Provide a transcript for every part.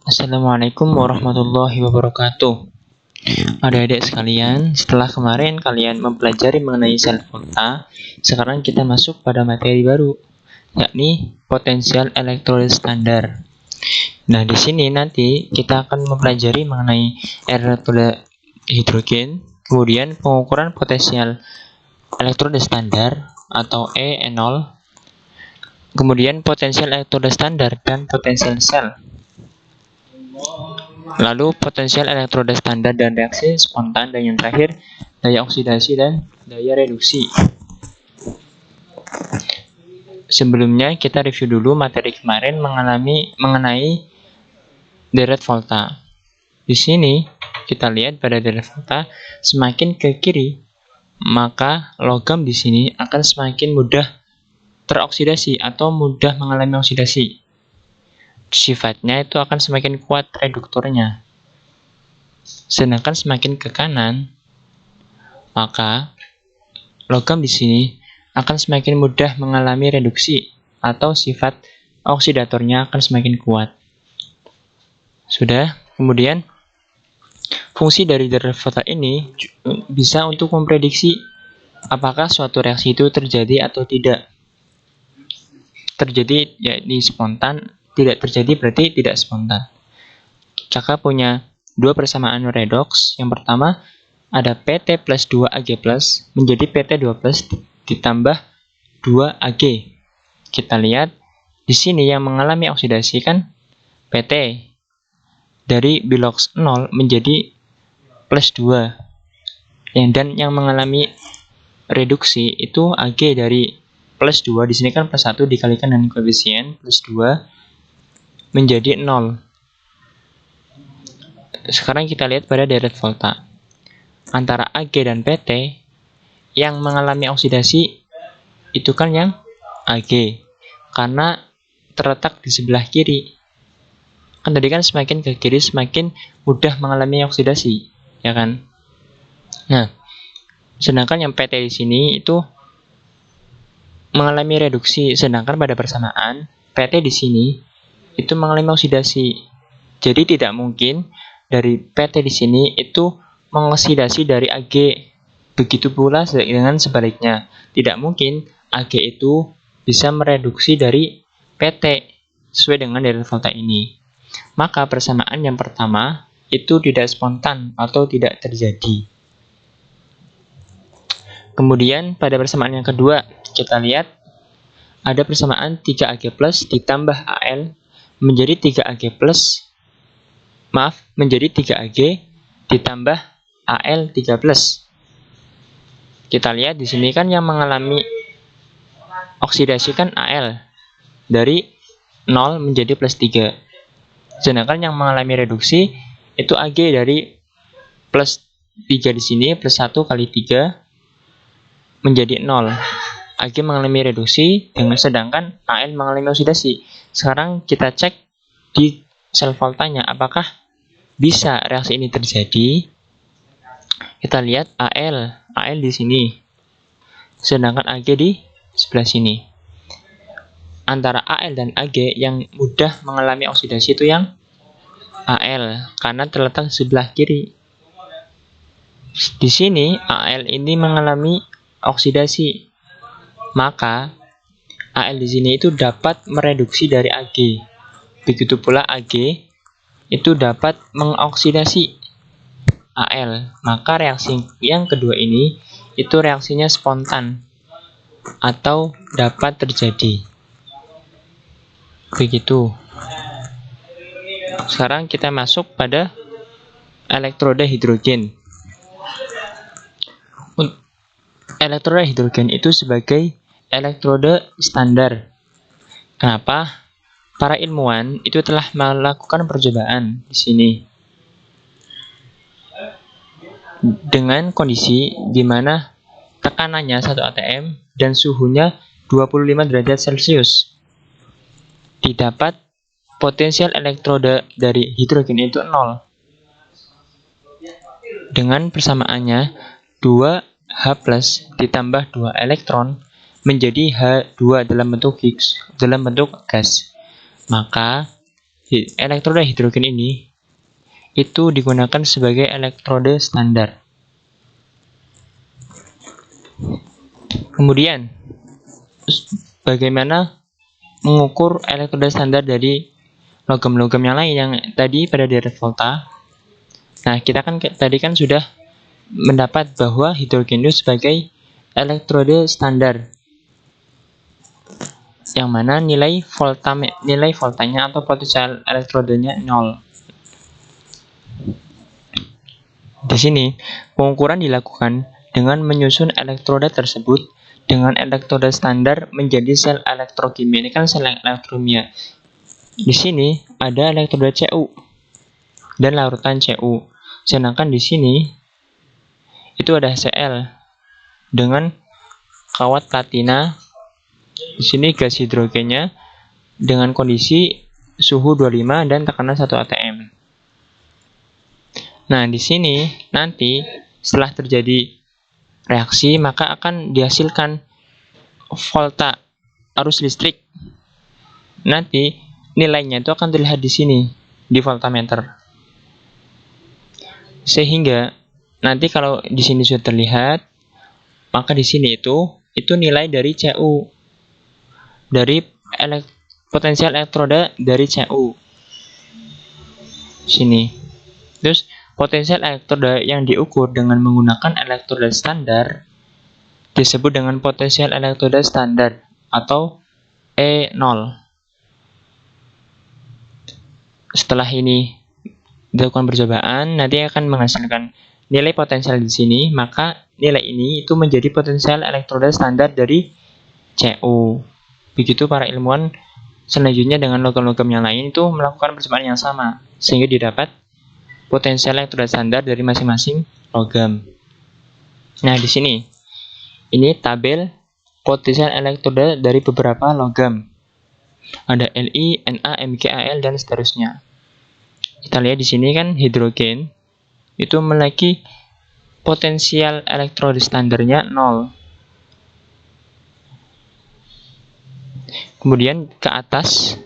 Assalamualaikum warahmatullahi wabarakatuh. Adik-adik sekalian, setelah kemarin kalian mempelajari mengenai sel volta, sekarang kita masuk pada materi baru, yakni potensial elektroda standar. Nah, di sini nanti kita akan mempelajari mengenai elektroda hidrogen, kemudian pengukuran potensial elektroda standar atau E0, kemudian potensial elektroda standar dan potensial sel. Lalu potensial elektroda standar dan reaksi spontan, dan yang terakhir daya oksidasi dan daya reduksi. Sebelumnya kita review dulu materi kemarin mengenai deret volta. Di sini kita lihat pada deret volta semakin ke kiri, maka logam di sini akan semakin mudah teroksidasi atau mudah mengalami oksidasi. Sifatnya itu akan semakin kuat reduktornya. Sedangkan semakin ke kanan, maka logam di sini akan semakin mudah mengalami reduksi atau sifat oksidatornya akan semakin kuat. Sudah, kemudian fungsi dari deret volta ini bisa untuk memprediksi apakah suatu reaksi itu terjadi atau tidak. Terjadi yakni spontan, tidak terjadi berarti tidak spontan. Kakak punya dua persamaan redoks. Yang pertama ada PT plus 2Ag plus menjadi PT2 plus ditambah 2Ag. Kita lihat di sini yang mengalami oksidasi kan PT dari bilox 0 menjadi plus 2. Dan yang mengalami reduksi itu Ag dari plus 2, di sini kan plus 1 dikalikan dengan koefisien plus 2 menjadi 0. Sekarang kita lihat pada deret volta. Antara Ag dan PT, yang mengalami oksidasi itu kan yang Ag, karena terletak di sebelah kiri. Kan tadi kan semakin ke kiri semakin mudah mengalami oksidasi, ya kan? Nah, sedangkan yang PT di sini itu mengalami reduksi, sedangkan pada persamaan PT di sini itu mengalami oksidasi. Jadi tidak mungkin dari PT di sini itu mengoksidasi dari Ag. Begitu pula dengan sebaliknya. Tidak mungkin Ag itu bisa mereduksi dari PT sesuai dengan deret volta ini. Maka persamaan yang pertama itu tidak spontan atau tidak terjadi. Kemudian pada persamaan yang kedua, kita lihat ada persamaan 3Ag plus ditambah Al menjadi 3Ag plus, menjadi 3Ag ditambah Al3 plus. Kita lihat di sini kan yang mengalami oksidasi kan Al dari 0 menjadi plus 3. Sedangkan yang mengalami reduksi itu Ag dari plus 3 di sini plus 1 kali 3 menjadi 0. Ag mengalami reduksi, sedangkan Al mengalami oksidasi. Sekarang kita cek di sel voltanya apakah bisa reaksi ini terjadi. Kita lihat Al di sini, sedangkan Ag di sebelah sini. Antara Al dan Ag yang mudah mengalami oksidasi itu yang Al, karena terletak di sebelah kiri. Di sini Al ini mengalami oksidasi, maka Al di sini itu dapat mereduksi dari Ag. Begitu pula Ag itu dapat mengoksidasi Al. Maka reaksi yang kedua ini itu reaksinya spontan atau dapat terjadi. Begitu. Sekarang kita masuk pada elektroda hidrogen. Elektroda hidrogen itu sebagai elektroda standar. Kenapa? Para ilmuwan itu telah melakukan percobaan di sini dengan kondisi di mana tekanannya 1 atm dan suhunya 25 derajat Celcius. Didapat potensial elektroda dari hidrogen itu 0. Dengan persamaannya 2H plus ditambah 2 elektron menjadi H2 dalam bentuk gas. Maka elektroda hidrogen ini itu digunakan sebagai elektroda standar. Kemudian, bagaimana mengukur elektroda standar dari logam-logam yang lain yang tadi pada deret volta? Nah, kita kan tadi kan sudah mendapat bahwa hidrogen itu sebagai elektroda standar, yang mana nilai voltanya atau potensial elektrodanya 0. Di sini, pengukuran dilakukan dengan menyusun elektroda tersebut dengan elektroda standar menjadi sel elektrokimia. Ini kan sel elektrokimia. Di sini ada elektroda Cu dan larutan Cu. Sedangkan di sini itu ada Cl dengan kawat platina. Di sini gas hidrogennya dengan kondisi suhu 25 dan tekanan 1 atm. Nah, di sini nanti setelah terjadi reaksi maka akan dihasilkan volta arus listrik. Nanti nilainya itu akan terlihat di sini di voltameter. Sehingga nanti kalau di sini sudah terlihat, maka di sini itu nilai dari Cu, dari potensial elektroda dari Cu. Sini. Terus potensial elektroda yang diukur dengan menggunakan elektroda standar disebut dengan potensial elektroda standar atau E0. Setelah ini dilakukan percobaan, nanti akan menghasilkan nilai potensial di sini, maka nilai ini itu menjadi potensial elektroda standar dari Cu. Begitu para ilmuwan selanjutnya dengan logam-logam yang lain itu melakukan percobaan yang sama, sehingga didapat potensial elektroda standar dari masing-masing logam. Nah, di sini ini tabel potensial elektroda dari beberapa logam. Ada Li, Na, Mg, Al dan seterusnya. Kita lihat di sini kan hidrogen itu memiliki potensial elektroda standarnya 0. Kemudian ke atas,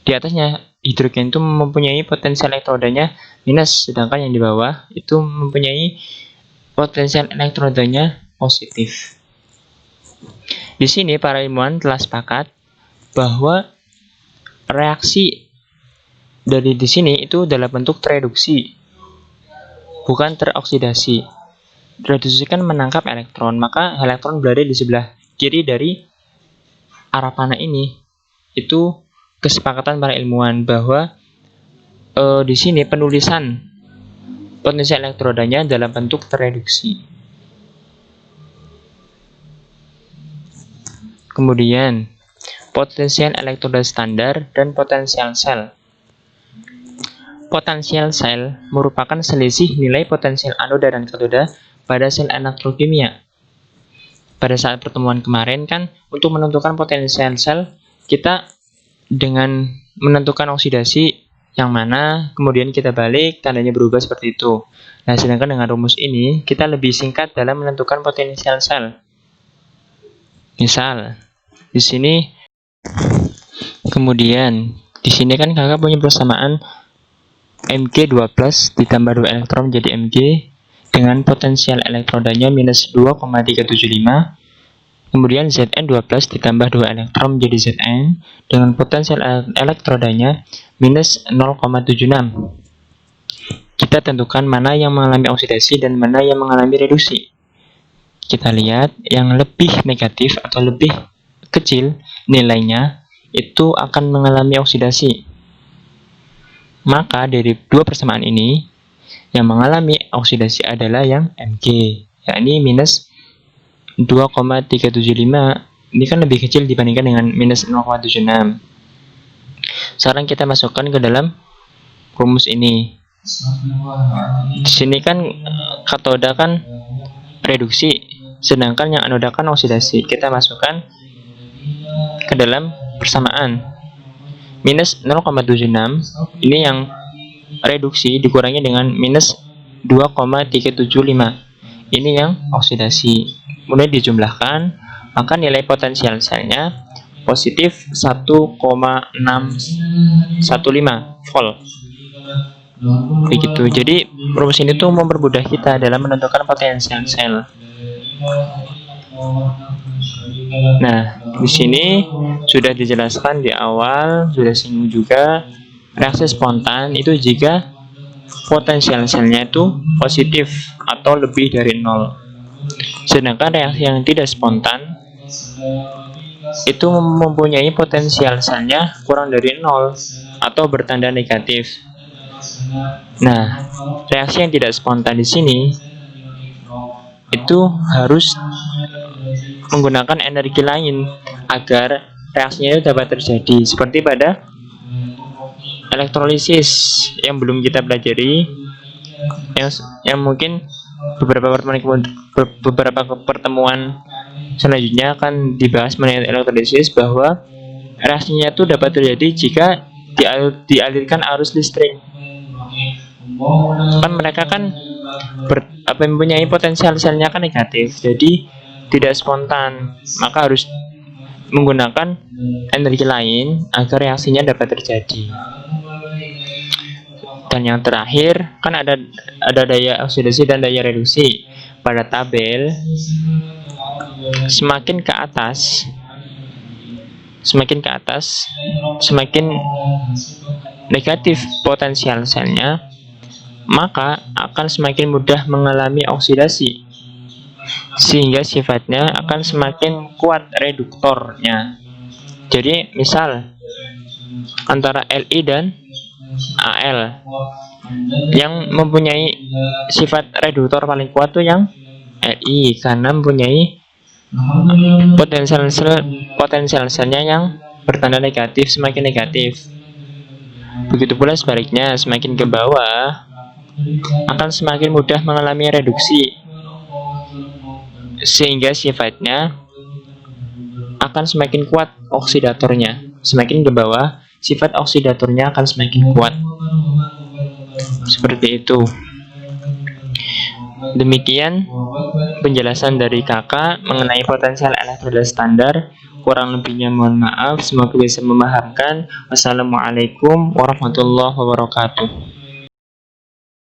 di atasnya hidrogen itu mempunyai potensial elektrodanya minus, sedangkan yang di bawah itu mempunyai potensial elektrodanya positif. Di sini para ilmuwan telah sepakat bahwa reaksi dari di sini itu dalam bentuk tereduksi, bukan teroksidasi. Reduksi kan menangkap elektron, maka elektron berada di sebelah kiri dari arah panah ini. Itu kesepakatan para ilmuwan bahwa di sini penulisan potensial elektrodanya dalam bentuk tereduksi. Kemudian potensial elektroda standar dan potensial sel. Potensial sel merupakan selisih nilai potensial anoda dan katoda pada sel elektrokimia. Pada saat pertemuan kemarin kan untuk menentukan potensial sel kita dengan menentukan oksidasi yang mana, kemudian kita balik, tandanya berubah seperti itu. Nah, sedangkan dengan rumus ini, kita lebih singkat dalam menentukan potensial sel. Misal, di sini, kemudian, di sini kan kakak punya persamaan Mg2+ ditambah 2 elektron menjadi Mg, dengan potensial elektrodanya minus 2,375. Kemudian Zn2+ ditambah 2 elektron menjadi Zn dengan potensial elektrodanya minus 0,76. Kita tentukan mana yang mengalami oksidasi dan mana yang mengalami reduksi. Kita lihat yang lebih negatif atau lebih kecil nilainya itu akan mengalami oksidasi. Maka dari dua persamaan ini yang mengalami oksidasi adalah yang Mg, yakni minus 2,375. Ini kan lebih kecil dibandingkan dengan minus 0,76. Sekarang kita masukkan ke dalam rumus ini. Di sini kan katoda kan reduksi, sedangkan yang anoda kan oksidasi. Kita masukkan ke dalam persamaan. Minus 0,76 ini yang reduksi dikurangi dengan minus 2,375. Ini yang oksidasi. Kemudian dijumlahkan, maka nilai potensial selnya positif 1,615 volt. Begitu. Jadi rumus ini tuh mempermudah kita dalam menentukan potensial sel. Nah, di sini sudah dijelaskan di awal, sudah singgung juga, reaksi spontan itu jika potensial selnya itu positif atau lebih dari 0. Sedangkan reaksi yang tidak spontan itu mempunyai potensial selnya kurang dari 0 atau bertanda negatif. Nah, reaksi yang tidak spontan di sini itu harus menggunakan energi lain agar reaksinya itu dapat terjadi. Seperti pada elektrolisis yang belum kita pelajari, yang mungkin beberapa pertemuan selanjutnya akan dibahas mengenai elektrolisis, bahwa reaksinya itu dapat terjadi jika dialirkan arus listrik. Kan mereka kan mempunyai potensial selnya kan negatif, jadi tidak spontan, maka harus menggunakan energi lain agar reaksinya dapat terjadi. Dan yang terakhir kan ada daya oksidasi dan daya reduksi. Pada tabel semakin ke atas semakin negatif potensial selnya, maka akan semakin mudah mengalami oksidasi, sehingga sifatnya akan semakin kuat reduktornya. Jadi misal antara Li dan Al, yang mempunyai sifat reduktor paling kuat tuh yang Li, karena mempunyai potensial selnya yang bertanda negatif, semakin negatif. Begitu pula sebaliknya, semakin ke bawah akan semakin mudah mengalami reduksi, sehingga sifatnya akan semakin kuat oksidatornya. Semakin ke bawah, sifat oksidatornya akan semakin kuat. Seperti itu. Demikian penjelasan dari kakak mengenai potensial elektrolit standar. Kurang lebihnya mohon maaf. Semoga bisa memahamkan. Wassalamualaikum warahmatullahi wabarakatuh.